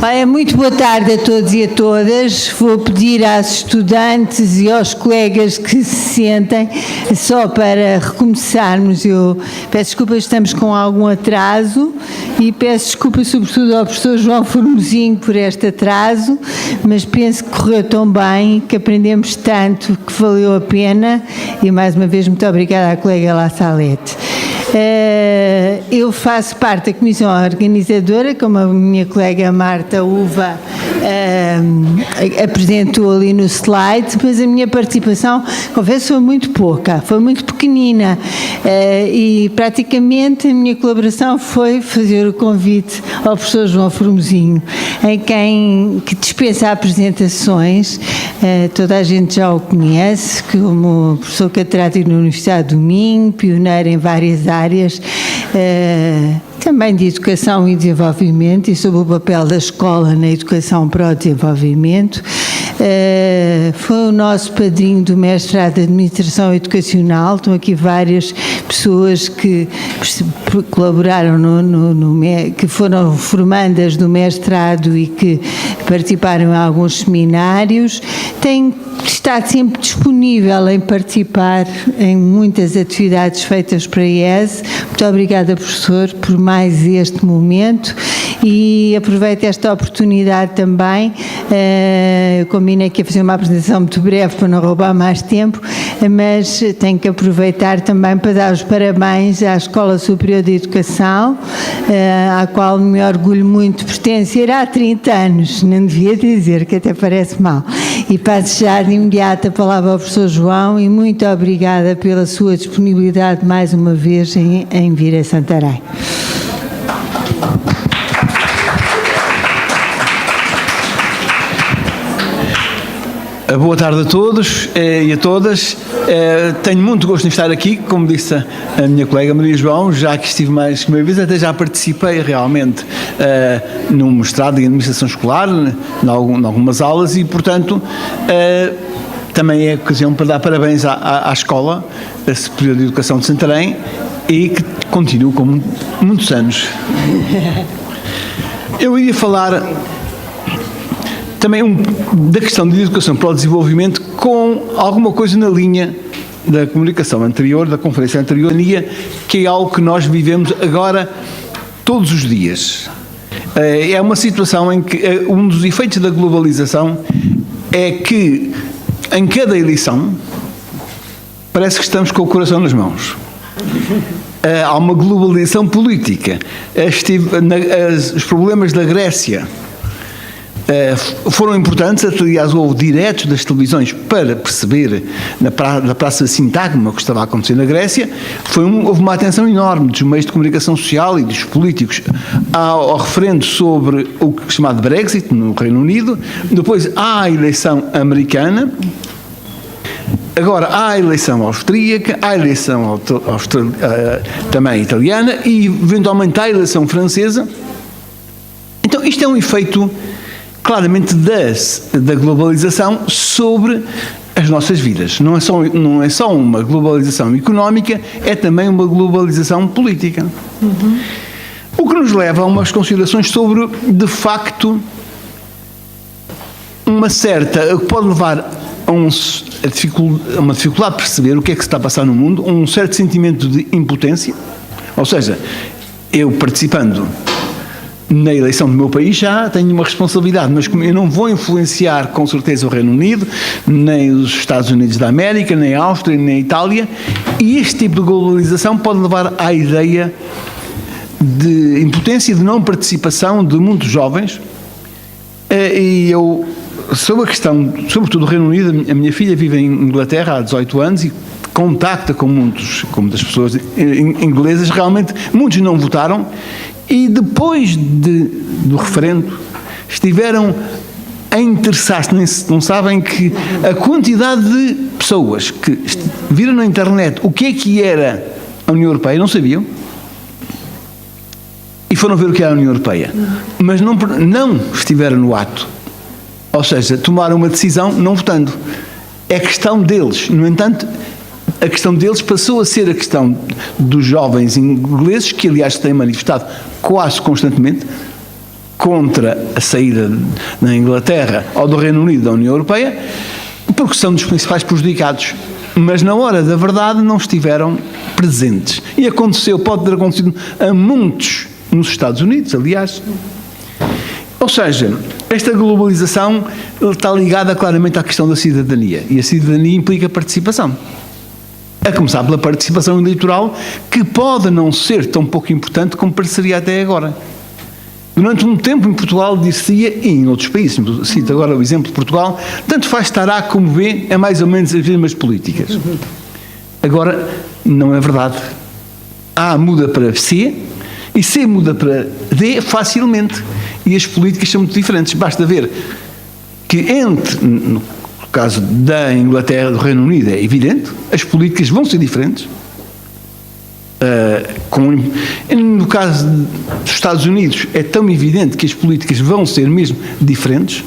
Olha, muito boa tarde a todos e a todas. Vou pedir às estudantes e aos colegas que se sentem, só para recomeçarmos. Eu peço desculpa, estamos com algum atraso e peço desculpa sobretudo ao professor João Formosinho por este atraso, mas penso que correu tão bem, que aprendemos tanto, que valeu a pena, e mais uma vez muito obrigada à colega La Salete. Eu faço parte da comissão organizadora, como a minha colega Marta Uva apresentou ali no slide, mas a minha participação, confesso, foi muito pouca, foi muito pequenina, e praticamente a minha colaboração foi fazer o convite ao professor João Formosinho, que dispensa apresentações. Toda a gente já o conhece, como professor catedrático na Universidade do Minho, pioneiro em várias áreas, também de educação e desenvolvimento, e sobre o papel da escola na educação para o desenvolvimento. Foi o nosso padrinho do mestrado de Administração Educacional. Estão aqui várias pessoas que colaboraram, que foram formandas do mestrado e que participaram em alguns seminários. Tem estado sempre disponível em participar em muitas atividades feitas para a IES. Muito obrigada, professor, por mais este momento, e aproveito esta oportunidade também. Eu combinei aqui a fazer uma apresentação muito breve para não roubar mais tempo, mas tenho que aproveitar também para dar os parabéns à Escola Superior de Educação, à qual me orgulho muito de pertencer há 30 anos, não devia dizer, que até parece mal. E passo já de imediato a palavra ao professor João, e muito obrigada pela sua disponibilidade mais uma vez em vir a Santarém. Boa tarde a todos e a todas. Tenho muito gosto em estar aqui, como disse a minha colega Maria João, já que estive mais que uma vez, até já participei realmente num mestrado em Administração Escolar, em algumas aulas, e portanto também é ocasião para dar parabéns à Escola Superior de Educação de Santarém, e que continua com muitos anos. Eu iria falar também da questão de educação para o desenvolvimento, com alguma coisa na linha da comunicação anterior, da conferência anterior, que é algo que nós vivemos agora todos os dias. É uma situação em que um dos efeitos da globalização é que em cada eleição parece que estamos com o coração nas mãos. Há uma globalização política. Os problemas da Grécia foram importantes, aliás, houve diretos das televisões para perceber na Praça Sintagma o que estava a acontecer na Grécia. Houve uma atenção enorme dos meios de comunicação social e dos políticos ao referendo sobre o chamado Brexit no Reino Unido. Depois há a eleição americana. Agora há a eleição austríaca, há a eleição também italiana e eventualmente há a eleição francesa. Então isto é um efeito claramente da globalização sobre as nossas vidas. Não é só uma globalização económica, é também uma globalização política. O que nos leva a umas considerações sobre, de facto, que pode levar a uma dificuldade de perceber o que é que se está a passar no mundo, um certo sentimento de impotência. Ou seja, eu participando na eleição do meu país já tenho uma responsabilidade, mas como eu não vou influenciar com certeza o Reino Unido, nem os Estados Unidos da América, nem a Áustria, nem a Itália, e este tipo de globalização pode levar à ideia de impotência e de não participação de muitos jovens. E eu, sobre a questão, sobretudo do Reino Unido, a minha filha vive em Inglaterra há 18 anos e contacta com muitas pessoas inglesas. Realmente muitos não votaram, e depois do referendo estiveram a interessar-se, não sabem que a quantidade de pessoas que viram na internet o que era a União Europeia, não sabiam, e foram ver o que era a União Europeia, mas não estiveram no ato, ou seja, tomaram uma decisão não votando. É questão deles. No entanto, a questão deles passou a ser a questão dos jovens ingleses, que aliás se têm manifestado quase constantemente, contra a saída da Inglaterra ou do Reino Unido da União Europeia, porque são dos principais prejudicados. Mas na hora da verdade não estiveram presentes. E aconteceu, pode ter acontecido a muitos nos Estados Unidos, aliás. Ou seja, esta globalização está ligada claramente à questão da cidadania. E a cidadania implica participação. A começar pela participação eleitoral, que pode não ser tão pouco importante como pareceria até agora. Durante um tempo em Portugal dizia, e em outros países, cito agora o exemplo de Portugal, tanto faz estar A como B, é mais ou menos as mesmas políticas. Agora, não é verdade. A muda para C e C muda para D facilmente. E as políticas são muito diferentes. Basta ver que no caso da Inglaterra, do Reino Unido, é evidente, as políticas vão ser diferentes. No caso dos Estados Unidos é tão evidente que as políticas vão ser mesmo diferentes,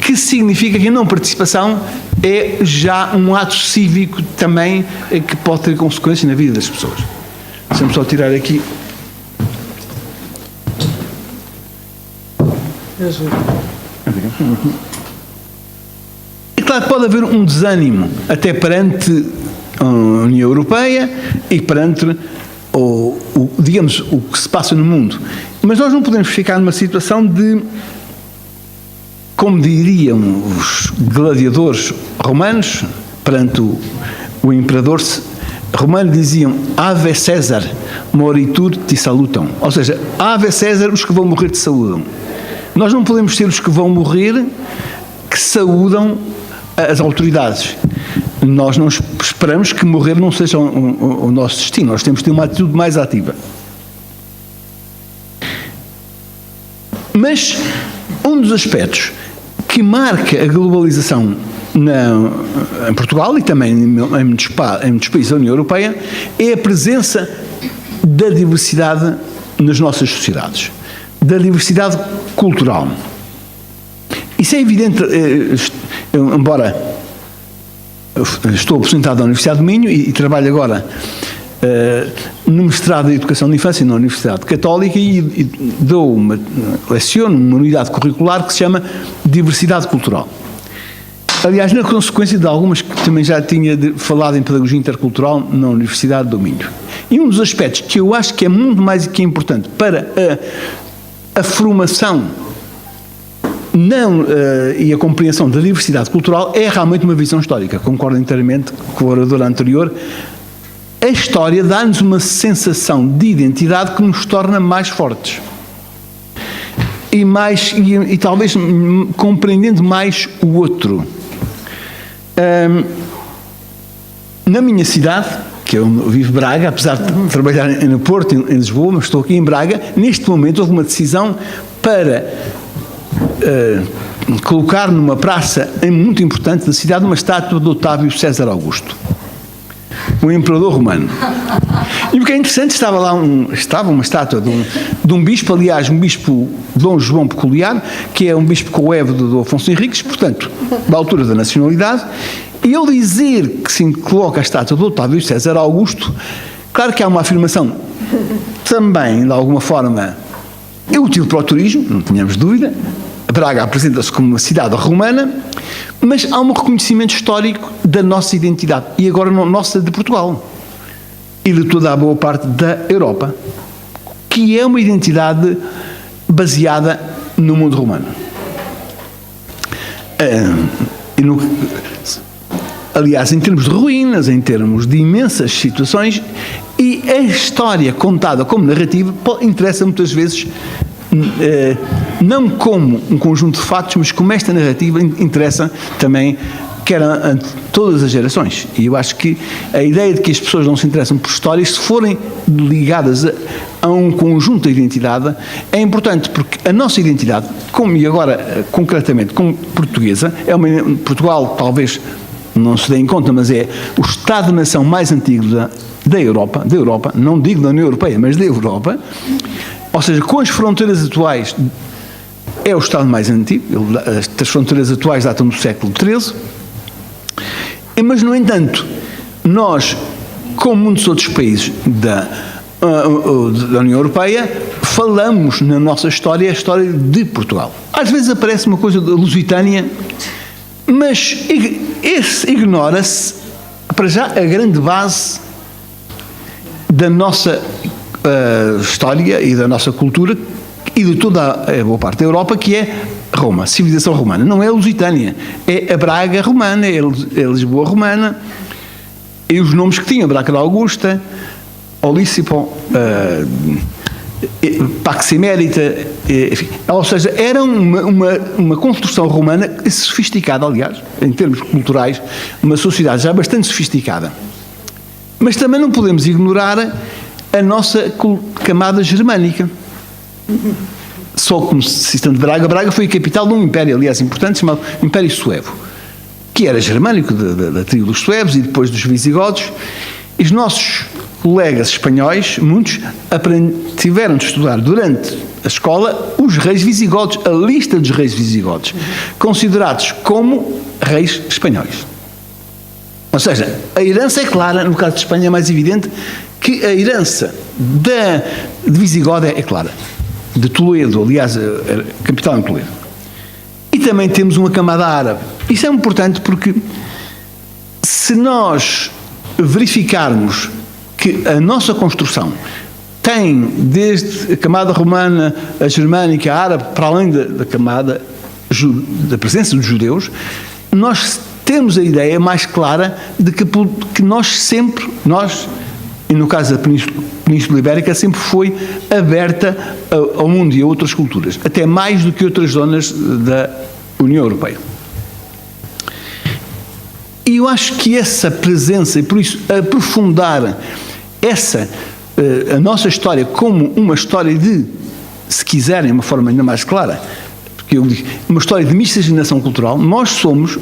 que significa que a não participação é já um ato cívico também que pode ter consequências na vida das pessoas. Deixa-me só tirar aqui. É claro que pode haver um desânimo até perante a União Europeia e perante digamos, o que se passa no mundo. Mas nós não podemos ficar numa situação de, como diriam os gladiadores romanos, perante o imperador romano, diziam Ave César, moritur te salutam. Ou seja, Ave César, os que vão morrer te saúdam. Nós não podemos ser os que vão morrer que saúdam as autoridades. Nós não esperamos que morrer não seja o nosso destino. Nós temos de ter uma atitude mais ativa. Mas um dos aspectos que marca a globalização em Portugal e também em muitos países da União Europeia é a presença da diversidade nas nossas sociedades, da diversidade cultural. Isso é evidente, embora estou aposentado da Universidade do Minho e trabalho agora no mestrado de Educação de Infância na Universidade Católica e leciono uma unidade curricular que se chama Diversidade Cultural. Aliás, na consequência de algumas que também já tinha falado em Pedagogia Intercultural na Universidade do Minho. E um dos aspectos que eu acho que é muito mais que importante para a formação e a compreensão da diversidade cultural é realmente uma visão histórica. Concordo inteiramente com o orador anterior. A história dá-nos uma sensação de identidade que nos torna mais fortes. E talvez compreendendo mais o outro. Na minha cidade, que eu vivo em Braga, apesar de trabalhar no Porto, em Lisboa, mas estou aqui em Braga, neste momento houve uma decisão para colocar numa praça muito importante da cidade uma estátua de Otávio César Augusto, o imperador romano. E o que é interessante, estava uma estátua de um bispo, aliás, um bispo Dom João Peculiar, que é um bispo coevo do Afonso Henriques, portanto, da altura da nacionalidade, e ele dizer que se coloca a estátua de Otávio César Augusto, claro que há uma afirmação também, de alguma forma, útil para o turismo, não tínhamos dúvida. Braga apresenta-se como uma cidade romana, mas há um reconhecimento histórico da nossa identidade, e agora não nossa, de Portugal, e de toda a boa parte da Europa, que é uma identidade baseada no mundo romano. Aliás, em termos de ruínas, em termos de imensas situações, e a história contada como narrativa interessa muitas vezes não como um conjunto de fatos, mas como esta narrativa interessa também quer a todas as gerações. E eu acho que a ideia de que as pessoas não se interessam por histórias, se forem ligadas a um conjunto de identidade, é importante, porque a nossa identidade, e agora concretamente como portuguesa, Portugal talvez não se dê em conta, mas é o Estado-nação mais antigo da Europa, não digo da União Europeia, mas da Europa, ou seja, com as fronteiras atuais, é o Estado mais antigo, as fronteiras atuais datam do século XIII, mas, no entanto, nós, como muitos outros países da União Europeia, falamos na nossa história a história de Portugal. Às vezes aparece uma coisa da Lusitânia, mas ignora-se, para já, a grande base da nossa história e da nossa cultura e de toda a boa parte da Europa, que é Roma, a civilização romana. Não é a Lusitânia, é a Braga romana, é a Lisboa romana, e os nomes que tinha, Braga da Augusta, Olícipo, Pax Emérita, enfim. Ou seja, era uma construção romana sofisticada, aliás, em termos culturais, uma sociedade já bastante sofisticada. Mas também não podemos ignorar a nossa camada germânica. Só como citando Braga foi a capital de um império, aliás, importante, chamado Império Suevo, que era germânico, da tribo dos suevos e depois dos visigodos. E os nossos colegas espanhóis, muitos, tiveram de estudar durante a escola os reis visigodos, a lista dos reis visigodos, considerados como reis espanhóis. Ou seja, a herança é clara, no caso de Espanha é mais evidente que a herança de Visigodo é clara. De Toledo, aliás, a capital em Toledo. E também temos uma camada árabe. Isso é importante porque se nós verificarmos que a nossa construção tem desde a camada romana, a germânica, a árabe, para além da camada da presença dos judeus, nós temos a ideia mais clara de que nós, e no caso da Península Ibérica, sempre foi aberta ao mundo e a outras culturas, até mais do que outras zonas da União Europeia. E eu acho que essa presença, e por isso aprofundar a nossa história como uma história de, se quiserem, uma forma ainda mais clara, porque eu digo, uma história de miscigenação cultural. Nós somos,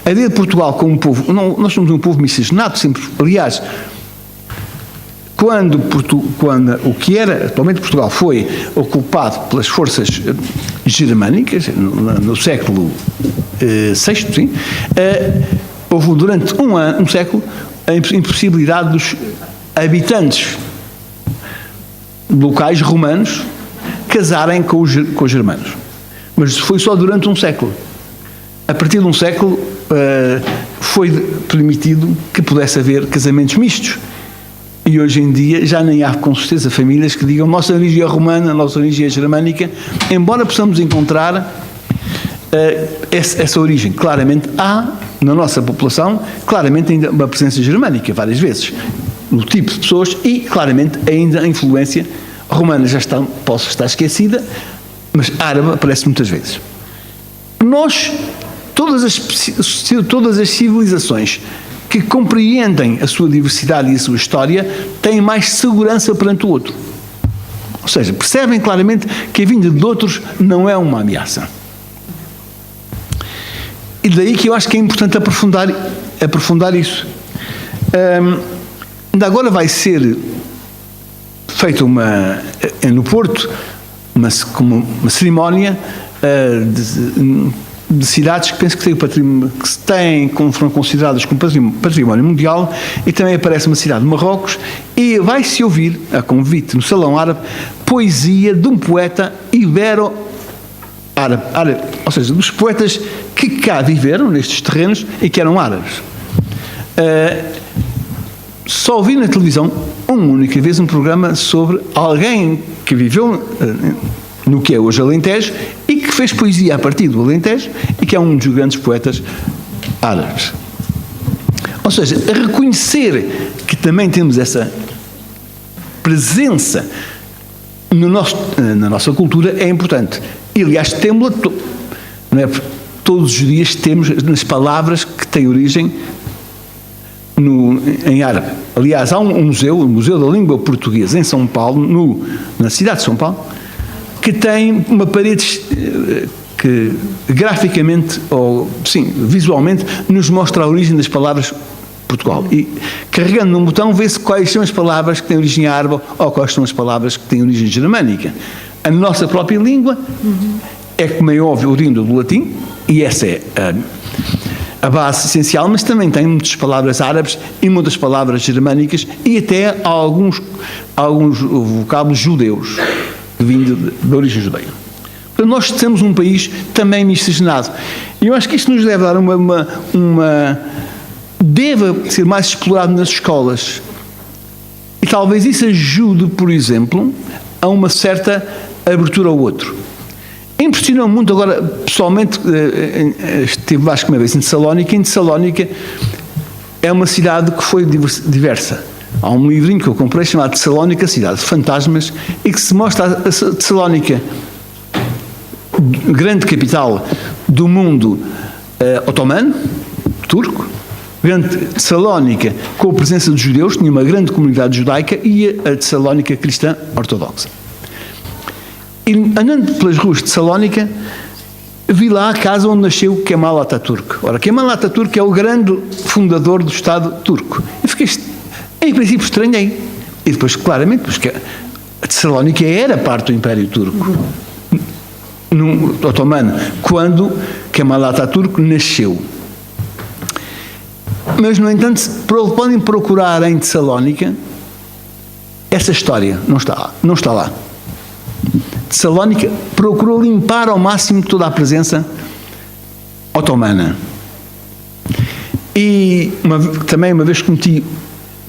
a ideia de Portugal como um povo, nós somos um povo miscigenado, sempre, aliás, quando o que era atualmente Portugal foi ocupado pelas forças germânicas, no século VI, sim, houve durante um século a impossibilidade dos habitantes locais romanos casarem com os germanos. Mas foi só durante um século. A partir de um século foi permitido que pudesse haver casamentos mistos. E hoje em dia já nem há com certeza famílias que digam nossa origem é romana, nossa origem é germânica, embora possamos encontrar essa origem. Claramente há na nossa população, claramente ainda uma presença germânica, várias vezes, no tipo de pessoas, e claramente ainda a influência romana posso estar esquecida, mas árabe aparece muitas vezes. Todas as civilizações que compreendem a sua diversidade e a sua história têm mais segurança perante o outro. Ou seja, percebem claramente que a vinda de outros não é uma ameaça. E daí que eu acho que é importante aprofundar isso. Ainda agora vai ser feita no Porto uma cerimónia de cidades que penso que foram consideradas como património mundial, e também aparece uma cidade de Marrocos, e vai-se ouvir, a convite no Salão Árabe, poesia de um poeta ibero-árabe, ou seja, dos poetas que cá viveram nestes terrenos e que eram árabes. Só ouvi na televisão uma única vez um programa sobre alguém que viveu no que é hoje Alentejo e que fez poesia a partir do Alentejo e que é um dos grandes poetas árabes. Ou seja, reconhecer que também temos essa presença na nossa cultura é importante. E, aliás, temos-la, não é? Todos os dias temos nas palavras que têm origem em árabe. Aliás, há um museu, o Museu da Língua Portuguesa, em São Paulo, na cidade de São Paulo, que tem uma parede que graficamente, ou sim, visualmente, nos mostra a origem das palavras Portugal. E carregando num botão vê-se quais são as palavras que têm origem árabe ou quais são as palavras que têm origem germânica. A nossa própria língua é, como é óbvio, oriunda do latim, e essa é a base essencial, mas também tem muitas palavras árabes e muitas palavras germânicas e até alguns vocábulos judeus, vindo de origem judeia. Portanto, nós temos um país também miscigenado. E eu acho que isto nos deve dar deve ser mais explorado nas escolas. E talvez isso ajude, por exemplo, a uma certa abertura ao outro. Impressionou muito agora, pessoalmente, estive acho que uma vez em Tessalónica. Em Tessalónica é uma cidade que foi diversa. Há um livrinho que eu comprei chamado Tessalónica, Cidade de Fantasmas, e que se mostra a Tessalónica, grande capital do mundo otomano, turco, grande Tessalónica com a presença dos judeus, tinha uma grande comunidade judaica, e a Tessalónica cristã ortodoxa. E andando pelas ruas de Tessalónica, vi lá a casa onde nasceu Kemal Atatürk. Ora, Kemal Atatürk é o grande fundador do Estado turco. Eu fiquei, em princípio, estranhei. E depois, claramente, porque a Tessalónica era parte do Império Turco, no otomano, quando Kemal Atatürk nasceu. Mas, no entanto, podem procurar em Tessalónica, essa história não está lá. Não está lá. Tessalónica procurou limpar ao máximo toda a presença otomana. E também uma vez cometi,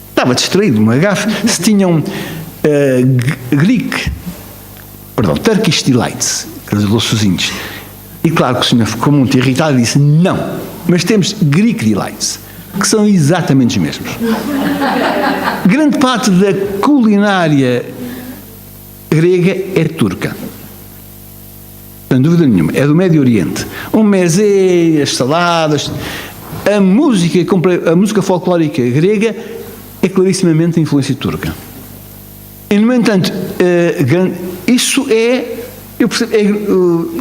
estava distraído, uma gafe, se tinham Turkish Delights, aqueles docezinhos. E claro que o senhor ficou muito irritado e disse, não, mas temos Greek Delights, que são exatamente os mesmos. Grande parte da culinária grega é turca. Sem dúvida nenhuma. É do Médio Oriente. Um mezê, as saladas. A música folclórica grega é clarissimamente a influência turca. E, no entanto, isso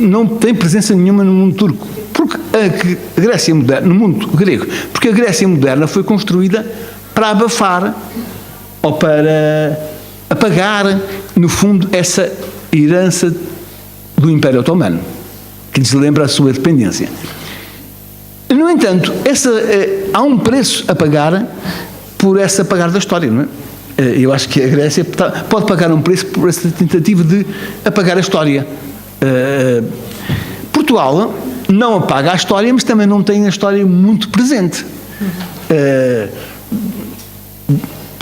não tem presença nenhuma no mundo turco. Porque a Grécia moderna, no mundo grego, porque a Grécia moderna foi construída para abafar ou para apagar, no fundo, essa herança do Império Otomano, que lhes lembra a sua dependência. No entanto, há um preço a pagar por essa apagar da história, não é? Eu acho que a Grécia pode pagar um preço por essa tentativa de apagar a história. Portugal não apaga a história, mas também não tem a história muito presente.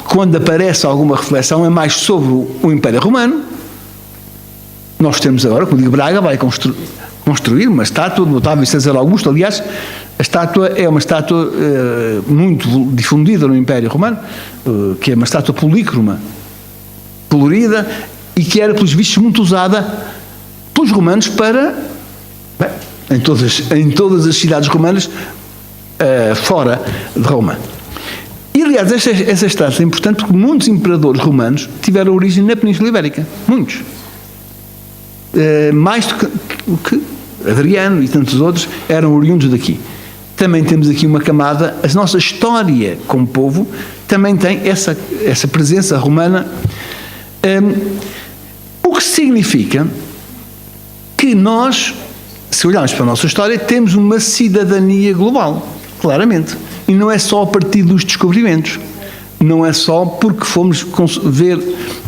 Quando aparece alguma reflexão, é mais sobre o Império Romano. Nós temos agora, como digo, Braga vai construir uma estátua do Otávio César Augusto. Aliás, a estátua é uma estátua muito difundida no Império Romano, que é uma estátua polícroma, colorida, e que era, pelos vistos, muito usada pelos romanos para, em todas as cidades romanas, fora de Roma. E, aliás, essa estátua é importante porque muitos imperadores romanos tiveram origem na Península Ibérica. Muitos. Mais do que Adriano e tantos outros eram oriundos daqui. Também temos aqui uma camada, a nossa história como povo também tem essa presença romana, o que significa que nós, se olharmos para a nossa história, temos uma cidadania global, claramente. E não é só a partir dos descobrimentos, não é só porque fomos ver,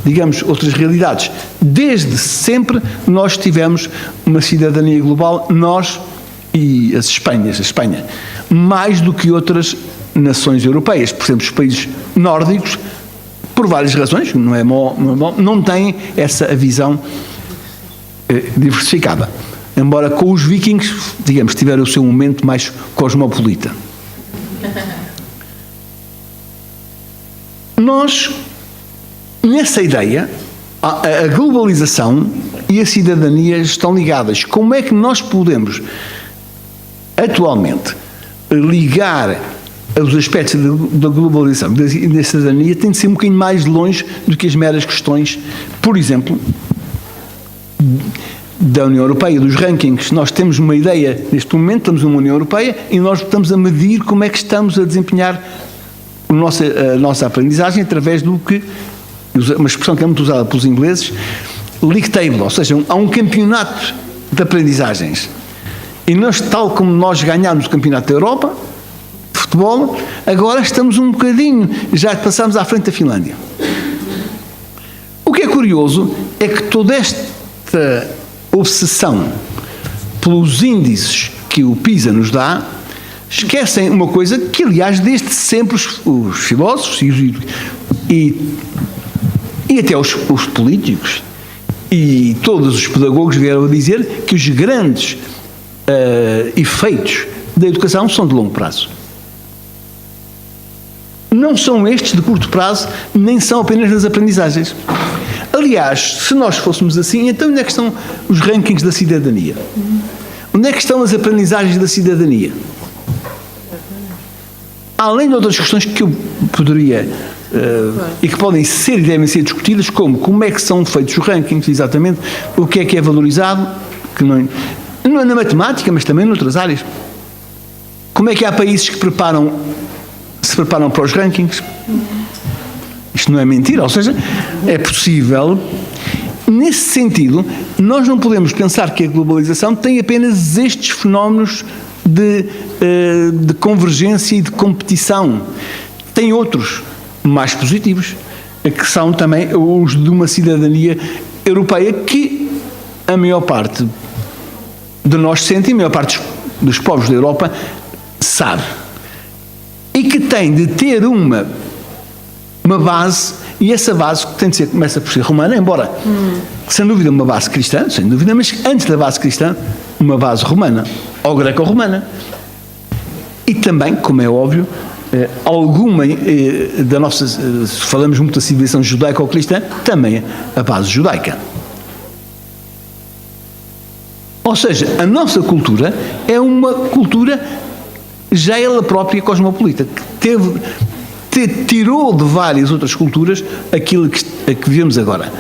digamos, outras realidades. Desde sempre nós tivemos uma cidadania global, nós e a Espanha, mais do que outras nações europeias. Por exemplo, os países nórdicos, por várias razões, não têm essa visão diversificada. Embora com os vikings, digamos, tiveram o seu momento mais cosmopolita. Nós, nessa ideia, a globalização e a cidadania estão ligadas. Como é que nós podemos, atualmente, ligar os aspectos da globalização e da cidadania? Tem de ser um bocadinho mais longe do que as meras questões, por exemplo, da União Europeia, dos rankings. Nós temos uma ideia, neste momento estamos numa União Europeia e nós estamos a medir como é que estamos a desempenhar a nossa aprendizagem através do que, uma expressão que é muito usada pelos ingleses, league table, ou seja, há um campeonato de aprendizagens. E nós, tal como nós ganhámos o campeonato da Europa, futebol, agora estamos um bocadinho, já passamos à frente da Finlândia. O que é curioso é que toda esta obsessão pelos índices que o PISA nos dá, esquecem uma coisa que, aliás, desde sempre os filósofos e até os políticos e todos os pedagogos vieram a dizer que os grandes efeitos da educação são de longo prazo. Não são estes de curto prazo, nem são apenas nas aprendizagens. Aliás, se nós fôssemos assim, então onde é que estão os rankings da cidadania? Onde é que estão as aprendizagens da cidadania? Além de outras questões que eu poderia e que podem ser e devem ser discutidas, como é que são feitos os rankings, exatamente, o que é valorizado, que não é na matemática, mas também noutras áreas. Como é que há países que se preparam para os rankings? Isto não é mentira, ou seja, é possível. Nesse sentido, nós não podemos pensar que a globalização tem apenas estes fenómenos de convergência e de competição. Tem outros mais positivos, que são também os de uma cidadania europeia que a maior parte de nós sente e a maior parte dos povos da Europa sabe. E que tem de ter uma base, e essa base tem de ser, começa por ser romana, embora, sem dúvida, uma base cristã, sem dúvida, mas antes da base cristã, uma base romana, ou greco-romana. E também, como é óbvio, alguma da nossa, se falamos muito da civilização judaica ou cristã, também a base judaica. Ou seja, a nossa cultura é uma cultura já ela própria cosmopolita, que tirou de várias outras culturas aquilo que vivemos agora.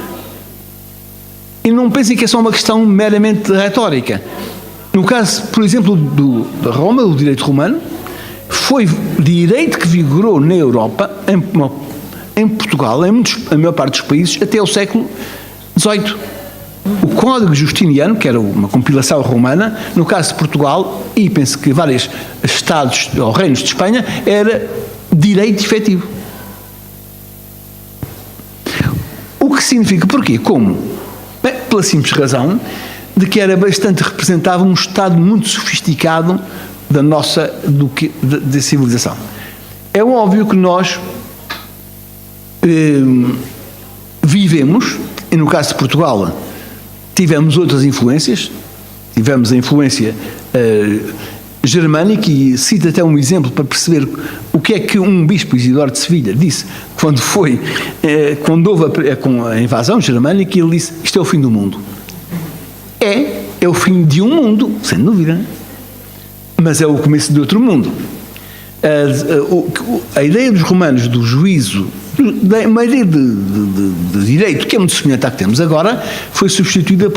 E não pensem que é só uma questão meramente retórica. No caso, por exemplo, da Roma, do direito romano, foi direito que vigorou na Europa, em Portugal, a maior parte dos países, até o século XVIII. O Código Justiniano, que era uma compilação romana, no caso de Portugal, e penso que vários estados ou reinos de Espanha, era direito efetivo. O que significa, porquê? Como? Bem, pela simples razão de que era bastante representava um estado muito sofisticado da civilização. É óbvio que nós vivemos, e no caso de Portugal, tivemos outras influências, tivemos a influência germânica, e cito até um exemplo para perceber o que é que um bispo, Isidoro de Sevilha, disse quando houve a invasão germânica, ele disse: isto é o fim do mundo. É o fim de um mundo, sem dúvida, mas é o começo de outro mundo. A ideia dos romanos do juízo, uma ideia de direito que é muito semelhante à que temos agora, foi substituída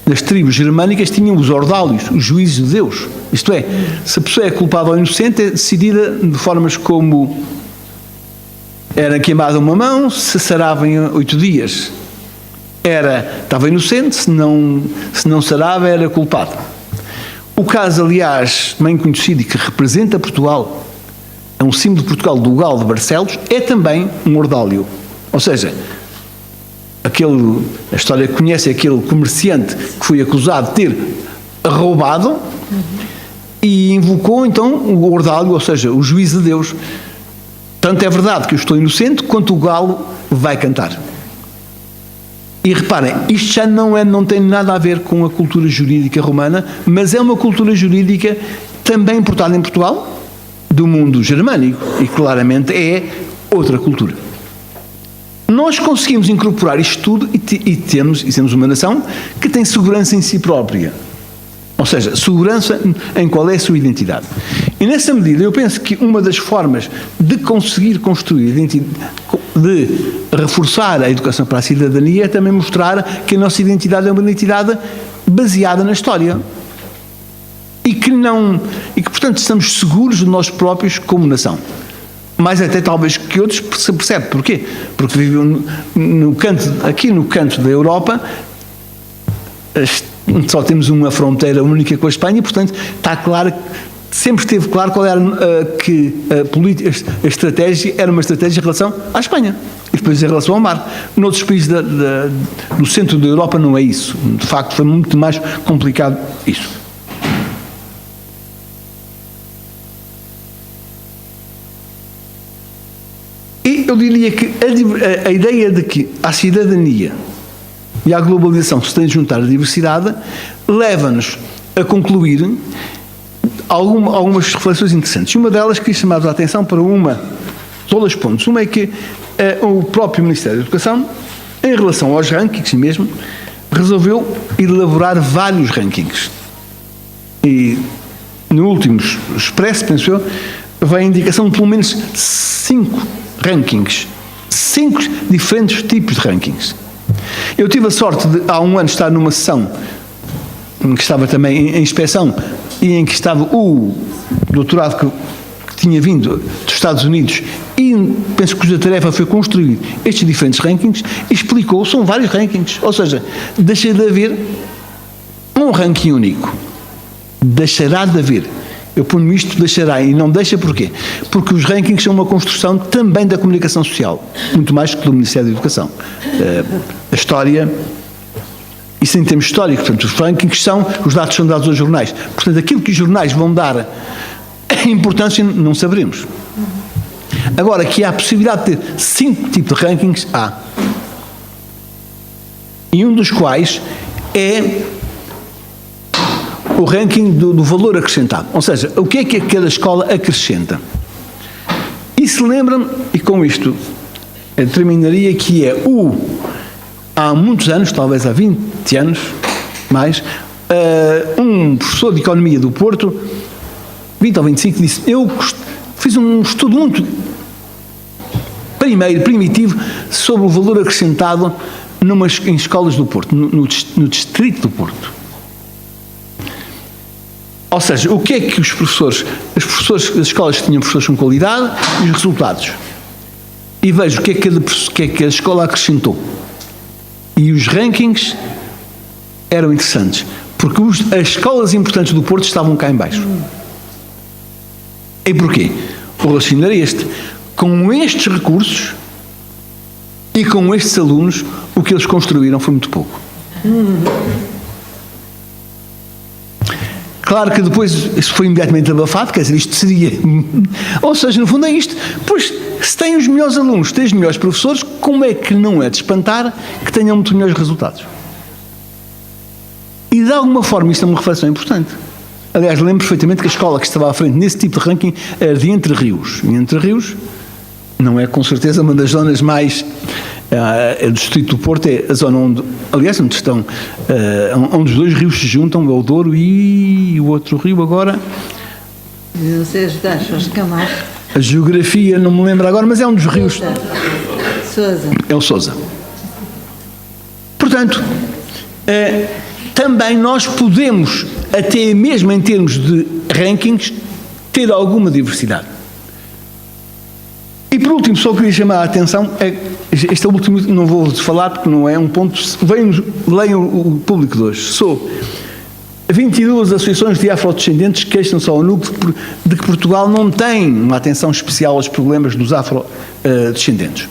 das tribos germânicas, tinham os ordálios, os juízes de Deus. Isto é, se a pessoa é culpada ou inocente, é decidida de formas como: era queimada uma mão, se sarava em 8 dias, estava inocente, se não sarava, era culpado. O caso, aliás, bem conhecido e que representa Portugal, é um símbolo de Portugal, do Galo de Barcelos, é também um ordálio. Ou seja, a história que conhece, aquele comerciante que foi acusado de ter roubado e invocou então o ordálio, ou seja, o juízo de Deus. Tanto é verdade que eu estou inocente, quanto o galo vai cantar. E reparem, isto já não tem nada a ver com a cultura jurídica romana, mas é uma cultura jurídica também importada em Portugal, do mundo germânico, e claramente é outra cultura. Nós conseguimos incorporar isto tudo e temos uma nação que tem segurança em si própria. Ou seja, segurança em qual é a sua identidade. E nessa medida eu penso que uma das formas de conseguir construir de reforçar a educação para a cidadania é também mostrar que a nossa identidade é uma identidade baseada na história. E que portanto estamos seguros de nós próprios como nação. Mais até talvez que outros se percebe. Porquê? Porque vivem aqui no canto da Europa, só temos uma fronteira única com a Espanha, e portanto está claro que sempre esteve claro qual era a estratégia era uma estratégia em relação à Espanha e depois em relação ao mar. Noutros países do centro da Europa não é isso. De facto, foi muito mais complicado isso. E eu diria que a ideia de que a cidadania e a globalização se têm de juntar à diversidade leva-nos a concluir algumas reflexões interessantes. Uma delas queria chamar a atenção para dois pontos. Uma é que o próprio Ministério da Educação, em relação aos rankings mesmo, resolveu elaborar vários rankings. E no último expresso, penso eu, vem a indicação de pelo menos 5 rankings. 5 diferentes tipos de rankings. Eu tive a sorte de, há um ano, estar numa sessão em que estava também em inspeção e em que estava o doutorado que tinha vindo dos Estados Unidos e penso que a tarefa foi construir estes diferentes rankings e explicou, são vários rankings, ou seja, deixa de haver um ranking único. Deixará de haver. Eu ponho isto, deixará, e não deixa porquê? Porque os rankings são uma construção também da comunicação social, muito mais que do Ministério da Educação. A história, isso em termos históricos, portanto, os rankings os dados são dados aos jornais. Portanto, aquilo que os jornais vão dar importância não saberemos. Agora, que há a possibilidade de ter 5 tipos de rankings, há. E um dos quais é o ranking do valor acrescentado. Ou seja, o que é que cada escola acrescenta? E se lembram, e com isto terminaria, que é há muitos anos, talvez há 20 anos, mais, um professor de Economia do Porto, 20 ou 25, disse, eu fiz um estudo muito primitivo sobre o valor acrescentado em escolas do Porto, no distrito do Porto. Ou seja, o que é que as escolas tinham professores com qualidade e os resultados. E vejo o que é que a escola acrescentou. E os rankings eram interessantes, porque as escolas importantes do Porto estavam cá em baixo. E porquê? O raciocínio era este. Com estes recursos e com estes alunos, o que eles construíram foi muito pouco. Claro que depois isso foi imediatamente abafado, quer dizer, isto seria... Ou seja, no fundo é isto. Pois, se têm os melhores alunos, têm os melhores professores, como é que não é de espantar que tenham muito melhores resultados? E de alguma forma isto é uma reflexão importante. Aliás, lembro perfeitamente que a escola que estava à frente nesse tipo de ranking era de Entre Rios. E Entre Rios não é com certeza uma das zonas mais... do distrito do Porto é a zona onde, aliás, onde estão, onde os dois rios se juntam, é o Douro e o outro rio agora. Não sei ajudar, Jorge Camargo. A geografia não me lembro agora, mas é um dos rios. Sousa. É o Sousa. Portanto, também nós podemos, até mesmo em termos de rankings, ter alguma diversidade. E por último, só queria chamar a atenção, este é o último, não vou falar porque não é um ponto, leiam o público de hoje. 22 associações de afrodescendentes queixam-se ao núcleo de que Portugal não tem uma atenção especial aos problemas dos afrodescendentes.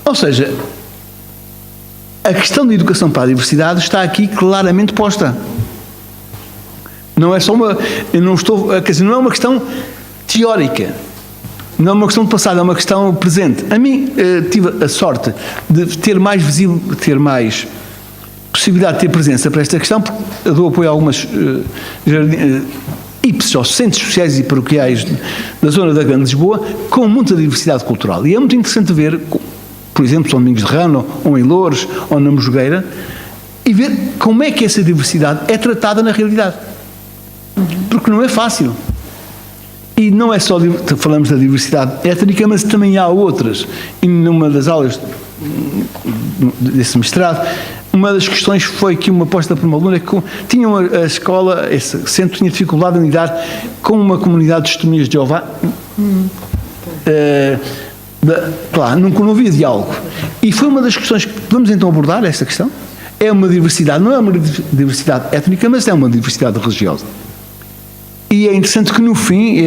Ou seja, a questão da educação para a diversidade está aqui claramente posta. Não é só não é uma questão teórica. Não é uma questão de passado, é uma questão presente. A mim, tive a sorte de ter mais possibilidade de ter presença para esta questão, porque eu dou apoio a algumas IPs, ou centros sociais e paroquiais da zona da Grande Lisboa, com muita diversidade cultural. E é muito interessante ver, por exemplo, São Domingos de Rano, ou em Loures, ou na Mosgueira, e ver como é que essa diversidade é tratada na realidade. Porque não é fácil. E não é só, falamos da diversidade étnica, mas também há outras. E numa das aulas desse mestrado, uma das questões foi que uma posta por uma aluna que tinha a escola, esse centro tinha dificuldade em lidar com uma comunidade de testemunhas de Jeová. Claro, não havia diálogo. E foi uma das questões que vamos então abordar, esta questão. É uma diversidade, não é uma diversidade étnica, mas é uma diversidade religiosa. E é interessante que no fim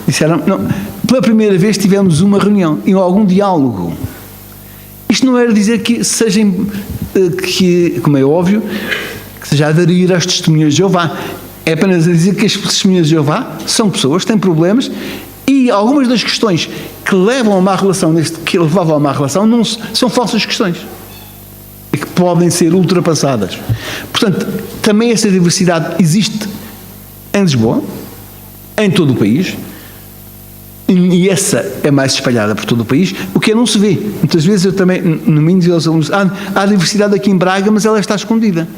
disseram, não, pela primeira vez tivemos uma reunião e algum diálogo. Isto não era dizer que sejam, como é óbvio, que seja aderir às testemunhas de Jeová. É apenas a dizer que as testemunhas de Jeová são pessoas, têm problemas, e algumas das questões que levam a uma relação, que levavam a uma relação, não são falsas questões. E que podem ser ultrapassadas. Portanto, também essa diversidade existe em Lisboa, em todo o país, e essa é mais espalhada por todo o país, o que não se vê. Muitas vezes eu também, no mínimo, digo aos alunos, há diversidade aqui em Braga, mas ela está escondida.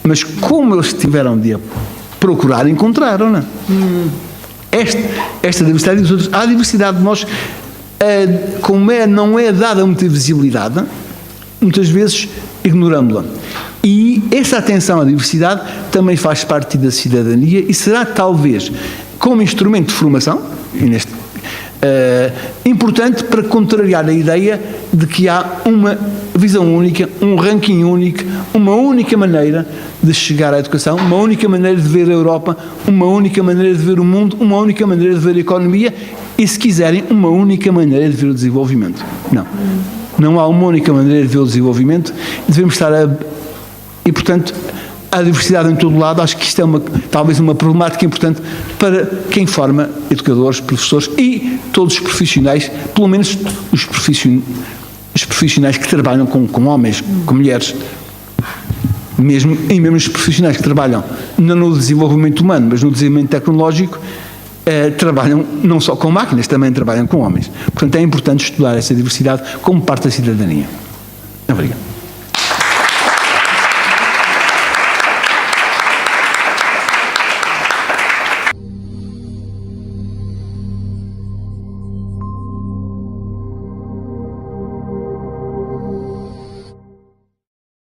Mas como eles tiveram de procurar, encontraram, não é? Esta diversidade, há diversidade de nós, como não é dada muita visibilidade, muitas vezes ignoramos-la. E essa atenção à diversidade também faz parte da cidadania e será talvez como instrumento de formação, importante para contrariar a ideia de que há uma visão única, um ranking único, uma única maneira de chegar à educação, uma única maneira de ver a Europa, uma única maneira de ver o mundo, uma única maneira de ver a economia e, se quiserem, uma única maneira de ver o desenvolvimento. Não há uma única maneira de ver o desenvolvimento. Devemos estar e, portanto, a diversidade em todo lado, acho que isto é talvez uma problemática importante para quem forma educadores, professores e todos os profissionais, pelo menos os profissionais que trabalham com homens, com mulheres, mesmo os profissionais que trabalham não no desenvolvimento humano, mas no desenvolvimento tecnológico, trabalham não só com máquinas, também trabalham com homens. Portanto, é importante estudar essa diversidade como parte da cidadania. Obrigado.